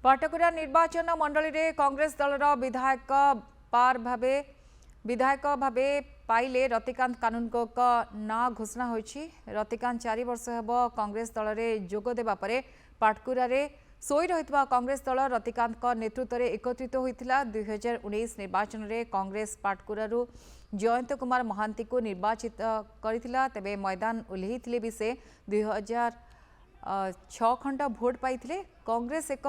पाटकुरा निर्वाचन मंडली रे कांग्रेस दलर विधायक भावे पाइले रतिकांत कानूनगो ना घोषणा होईछि। रतिकांत 4 वर्ष हेब कांग्रेस दल में जोग देबा परे पाटकुरा रे सोई रहितबा कांग्रेस दल रतिकांत नेतृत्व में एकत्रित होइतिला। 2019 निर्वाचन में कांग्रेस पाटकुरारू जयंत कुमार महांती को निर्वाचित करथिला। तेबे मैदान ओल्हेइथिले भी से 2006 खंड भोट पाइथिले। कांग्रेस एक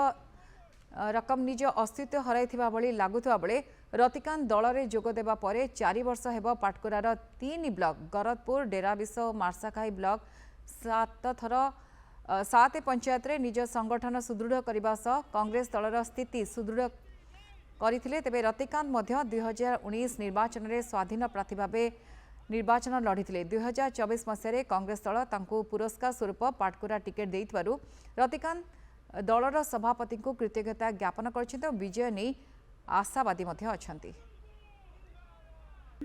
रकम निज अस्तित्व हराइथिबा भली लागुथिबा बेले रतिकांत दल में जोग देबा परे 4 वर्ष हेब पाटकुरार 3 ब्लॉक गरदपुर डेराबिस और मार्साखाई ब्लॉक 7 पंचायत रे निज संगठन सुदृढ़ करने सह कांग्रेस दलर स्थिति सुदृढ़ करथिले। तेबे रतिकांत मध्य 2019 निर्वाचन में स्वाधीन प्रार्थी भाव निर्वाचन लढ़िथिले। 2024 मसीह कांग्रेस दल तांकु पुरस्कार स्वरूप पाटकुरा टिकेट देइथिबारु रतिकांत दलर सभापति को कृतज्ञता ज्ञापन कर विजय नहीं आशावादी अच्छा।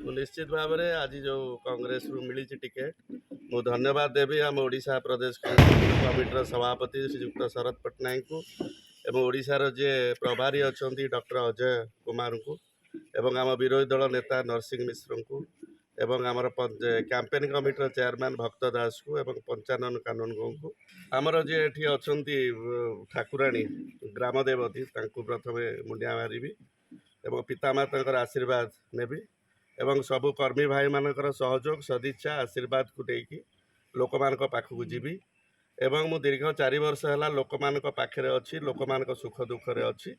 निश्चित भाव में आज जो कांग्रेस मिली टिकेट मु धन्यवाद देवी आम ओडिशा प्रदेश कांग्रेस कमिटर सभापति श्रीयुक्त शरद पट्टनायक को एवं ओडिशार जे प्रभारी अच्छा डॉक्टर अजय कुमार को एवं आम विरोधी दल नेता नरसिंह मिश्र को एवं आमर कैंपेन कमिटर चेयरमैन भक्त दास को एवं पंचानन कानून को आमर जे एठी अछंती ठाकुराणी ग्राम देवती तांको प्रथमे मुंडिया मारिबी एवं पितामाता आशीर्वाद नेबी एवं सबु कर्मी भाई मानकर सहयोग सदिच्छा आशीर्वाद को लेकिन लोक मान पाखक जीवी एवं मु दीर्घ 4 वर्ष है लोक मान पाखे अच्छी लोक मान सुख दुख रे अच्छी।